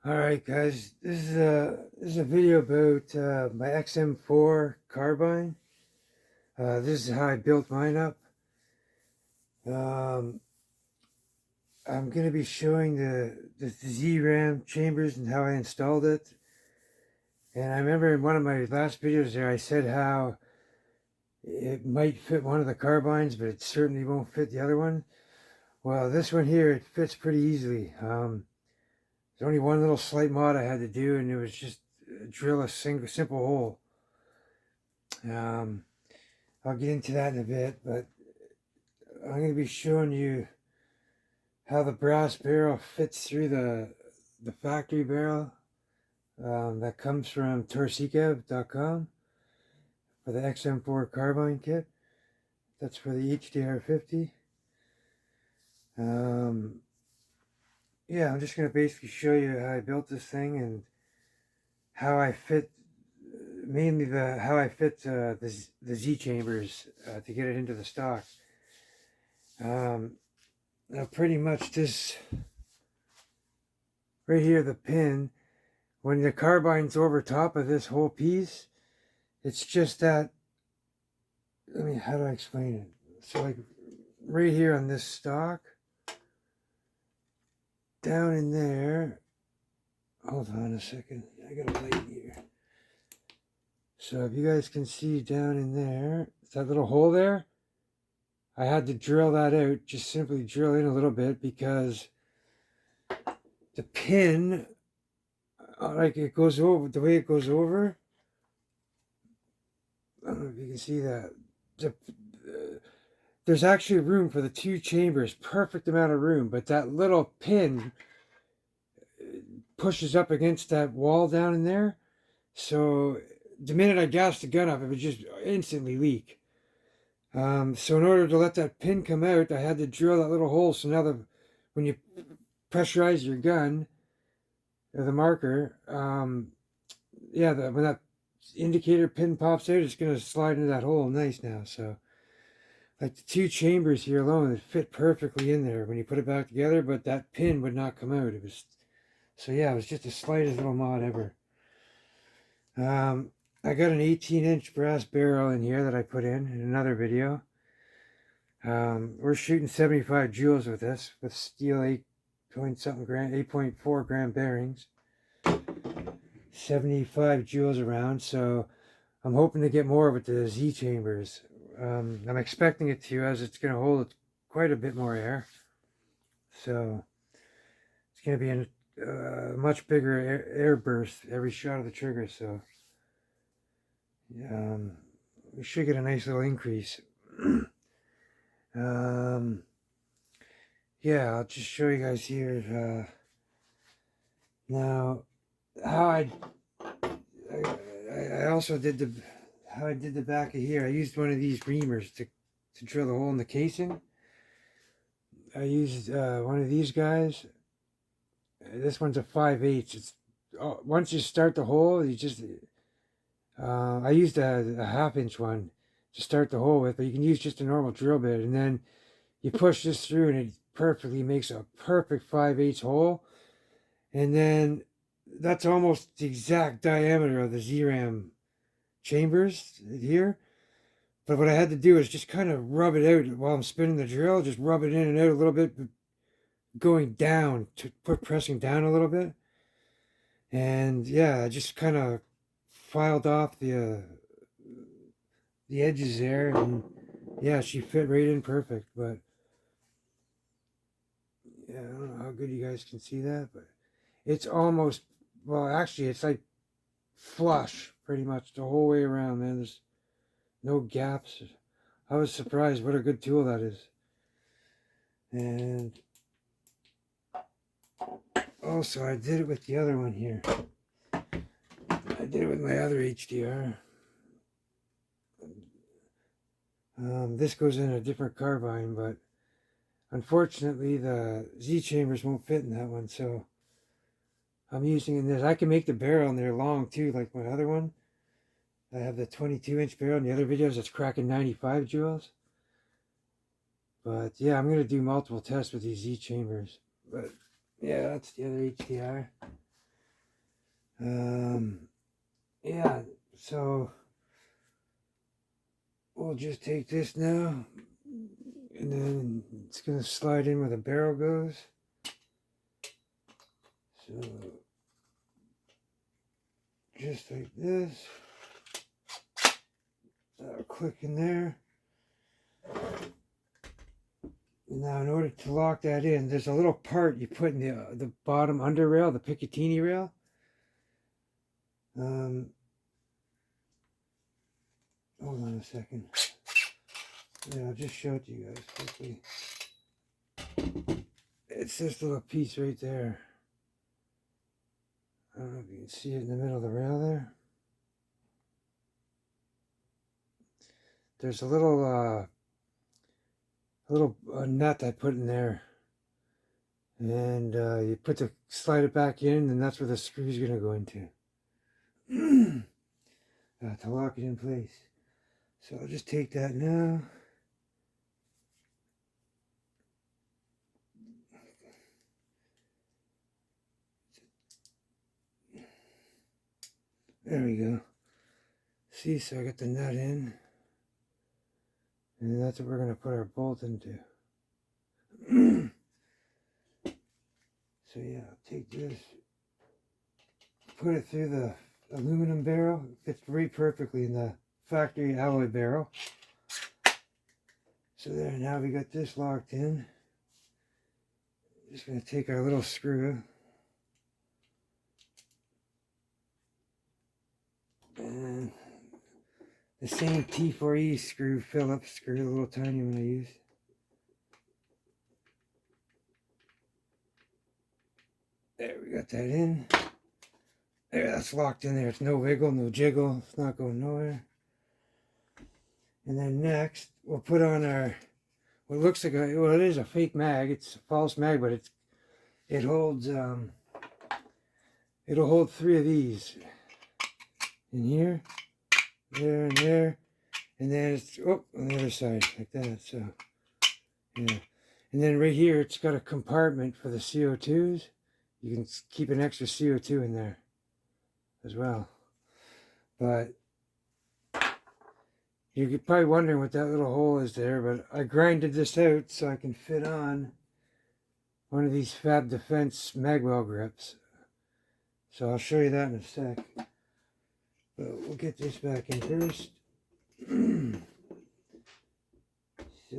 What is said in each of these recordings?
Alright guys, this is a video about my X-M4 carbine. This is how I built mine up. Um, I'm going to be showing the Z-RAM chambers and how I installed it. And I remember in one of my last videos there I said how it might fit one of the carbines, but it certainly won't fit the other one. Well, this one here, it fits pretty easily. There's only one little slight mod I had to do, and it was just drill a simple hole. I'll get into that in a bit, but I'm going to be showing you how the brass barrel fits through the factory barrel that comes from torsekev.com for the X-M4 carbine kit. That's for the HDR-50. Yeah, I'm just going to basically show you how I built this thing and how I fit, mainly how I fit the Z chambers to get it into the stock. Now pretty much this right here, the pin, when the carbine's over top of this whole piece, it's just that, how do I explain it? So like right here on this stock, down in there, hold on a second, I got a light here. So if you guys can see down in there, that little hole there, I had to drill that out, just simply drill in a little bit because the pin, like it goes over, the way it goes over, I don't know if you can see that. There's actually room for the two chambers, perfect amount of room, but that little pin pushes up against that wall down in there. So the minute I gassed the gun up, it would just instantly leak. So in order to let that pin come out, I had to drill that little hole. So now when you pressurize your gun, or the marker, when that indicator pin pops out, it's going to slide into that hole nice now. So like the two chambers here alone, it fit perfectly in there when you put it back together, but that pin would not come out. It was, so yeah, it was just the slightest little mod ever. I got an 18-inch brass barrel in here that I put in another video. We're shooting 75 joules with this, with steel 8.4 gram bearings. 75 joules around, so I'm hoping to get more with the Z chambers. I'm expecting it to, as it's going to hold quite a bit more air. So it's going to be a much bigger air burst every shot of the trigger. So we should get a nice little increase. Yeah, I'll just show you guys here. Now, how I also did how I did the back of here. I used one of these reamers to drill the hole in the casing. I used one of these guys. This one's a 5/8. It's once you start the hole, you just I used a 1/2-inch one to start the hole with, but you can use just a normal drill bit, and then you push this through, and it perfectly makes a perfect 5/8 hole. And then that's almost the exact diameter of the Z-RAM chambers here. But what I had to do is just kind of rub it out while I'm spinning the drill, just rub it in and out a little bit, going down, pressing down a little bit. And yeah, I just kind of filed off the edges there, and yeah, she fit right in perfect. But yeah, I don't know how good you guys can see that, but it's almost, well, actually, it's like flush pretty much the whole way around, man. There's no gaps. I was surprised what a good tool that is. And also, I did it with the other one here. I did it with my other HDR. This goes in a different carbine, but unfortunately the Z chambers won't fit in that one, so I'm using in this. I can make the barrel in there long too, like my other one. I have the 22-inch barrel. In the other videos, it's cracking 95 joules. But yeah, I'm going to do multiple tests with these Z chambers. But yeah, that's the other HDR. Yeah, so we'll just take this now, and then it's going to slide in where the barrel goes. So just like this. That'll click in there. Now, in order to lock that in, there's a little part you put in the bottom under rail, the Picatinny rail. Hold on a second. Yeah, I'll just show it to you guys quickly. It's this little piece right there. I don't know if you can see it in the middle of the rail there. There's a little nut I put in there, and you slide it back in, and that's where the screw's gonna go into to lock it in place. So I'll just take that now. There we go. See, so I got the nut in, and that's what we're gonna put our bolt into. So yeah, I'll take this, put it through the aluminum barrel. It fits very perfectly in the factory alloy barrel. So there, now we got this locked in. Just going to take our little screw and the same T4E screw, Phillips screw, the little tiny one I use. There, we got that in. There, that's locked in there. It's no wiggle, no jiggle. It's not going nowhere. And then next, we'll put on our, what looks like a, well, it is a fake mag. It's a false mag, but it holds, it'll hold 3 of these in here, there, and there. And then it's, oh, on the other side, like that, so, yeah. And then right here, it's got a compartment for the CO2s. You can keep an extra CO2 in there as well. But you're probably wondering what that little hole is there, but I grinded this out so I can fit on one of these Fab Defense magwell grips. So I'll show you that in a sec. But we'll get this back in first. So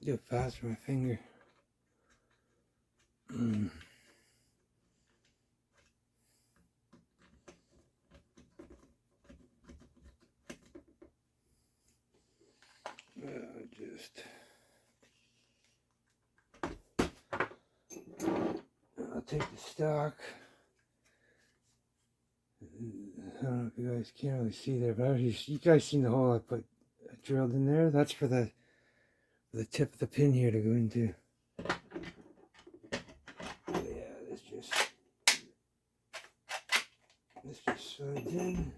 do it fast with my finger. I'll take the stock. I don't know if you guys can't really see there, but you guys seen the hole I drilled in there. That's for the tip of the pin here to go into. Yeah, this just slides in.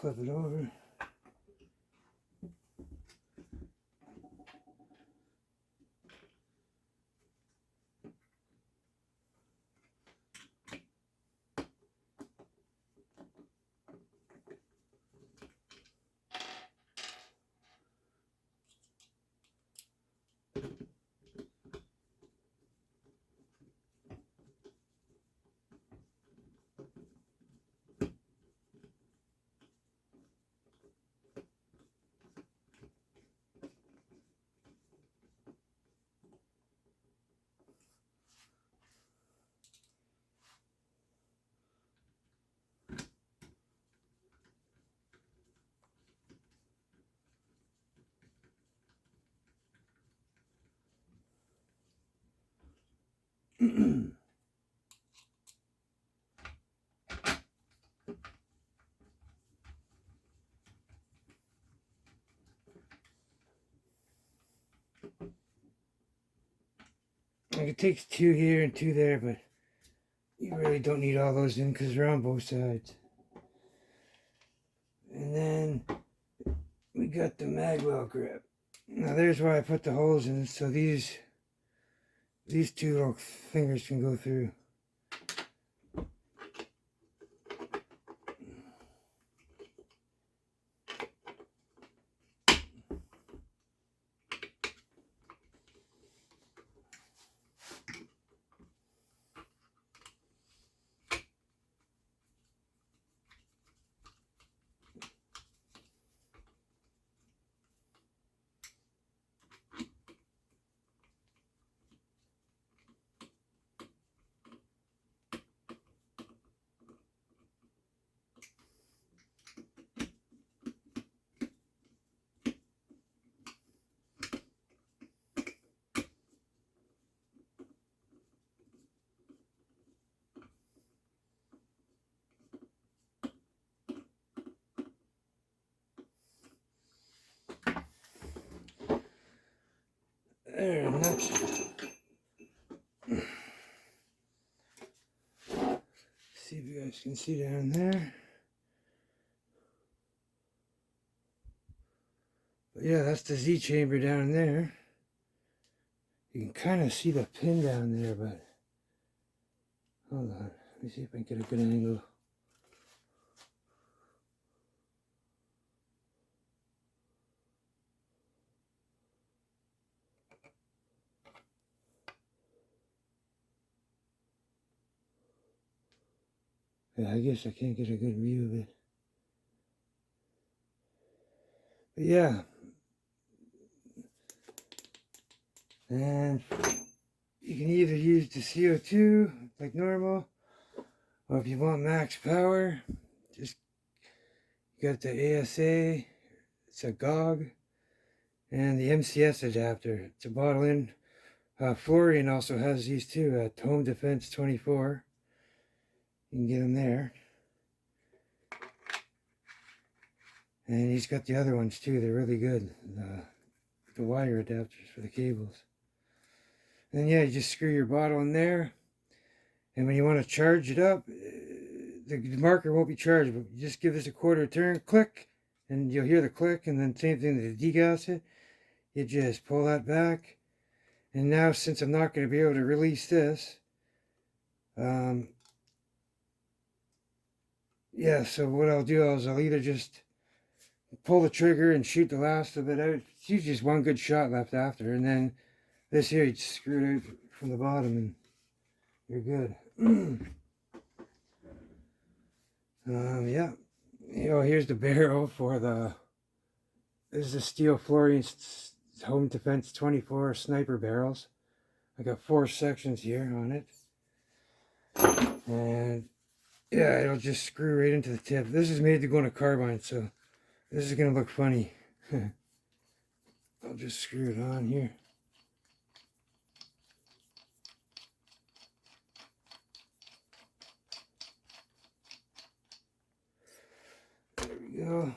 flip it over. Like it takes two here and two there, but you really don't need all those in because they're on both sides. And then we got the magwell grip. Now there's why I put the holes in, so these two little fingers can go through. There, nuts. See if you guys can see down there. But yeah, that's the Z chamber down there. You can kind of see the pin down there, but hold on. Let me see if I can get a good angle. Yeah, I guess I can't get a good view of it. But yeah. And you can either use the CO2 like normal, or if you want max power, just you got the ASA, it's a GOG, and the MCS adapter. It's a bottle in. Florian also has these too at Home Defense 24. You can get them there. And he's got the other ones too, they're really good. The wire adapters for the cables. And then yeah, you just screw your bottle in there. And when you want to charge it up, the marker won't be charged, but you just give this a quarter turn, click, and you'll hear the click, and then same thing to degas it. You just pull that back. And now since I'm not going to be able to release this, yeah, so what I'll do is I'll either just pull the trigger and shoot the last of it out. It's usually just one good shot left after, and then this here you just screw it out from the bottom and you're good. Yeah. You know, here's the barrel for the, this is a steel Florian Home Defense 24 sniper barrels. I got 4 sections here on it. And yeah, it'll just screw right into the tip. This is made to go in a carbine, so this is going to look funny. I'll just screw it on here. There we go.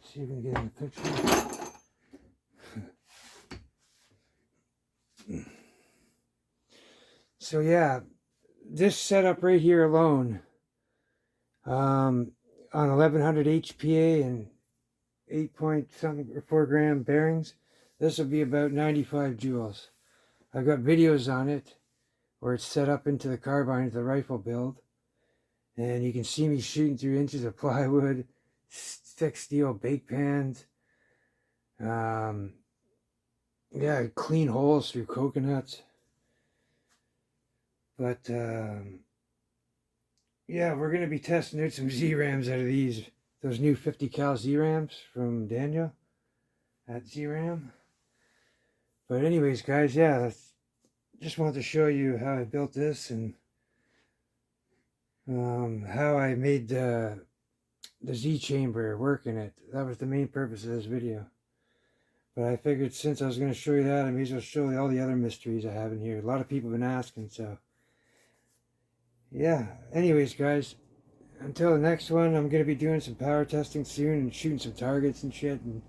See if we can get in the picture. So yeah, this setup right here alone, on 1100 HPA and 8 point something or 4 gram bearings. This will be about 95 joules. I've got videos on it where it's set up into the carbine, the rifle build. And you can see me shooting through inches of plywood, thick steel bake pans. Yeah, clean holes through coconuts. But yeah, we're going to be testing out some Z-Rams out of those new 50 cal Z-Rams from Daniel at Z-Ram. But anyways, guys, yeah, just wanted to show you how I built this and how I made the Z chamber work in it. That was the main purpose of this video. But I figured since I was going to show you that, I may as well show you all the other mysteries I have in here. A lot of people have been asking, so yeah. Anyways, guys, until the next one, I'm going to be doing some power testing soon and shooting some targets and shit. And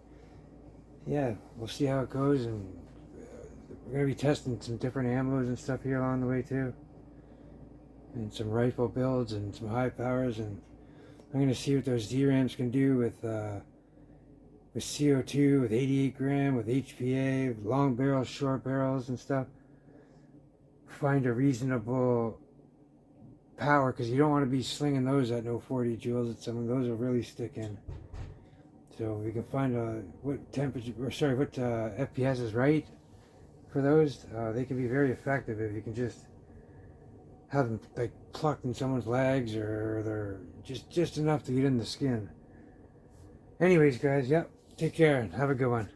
yeah, we'll see how it goes. And we're going to be testing some different ammos and stuff here along the way too. And some rifle builds and some high powers. And I'm going to see what those Z-Rams can do with CO2, with 88 gram, with HPA, with long barrels, short barrels and stuff. Find a reasonable power, because you don't want to be slinging those at no 40 joules at some of those will really stick in. So we can find what temperature, or sorry, what FPS is right for those. They can be very effective if you can just have them like plucked in someone's legs, or they're just enough to get in the skin. Anyways, guys, yep, take care and have a good one.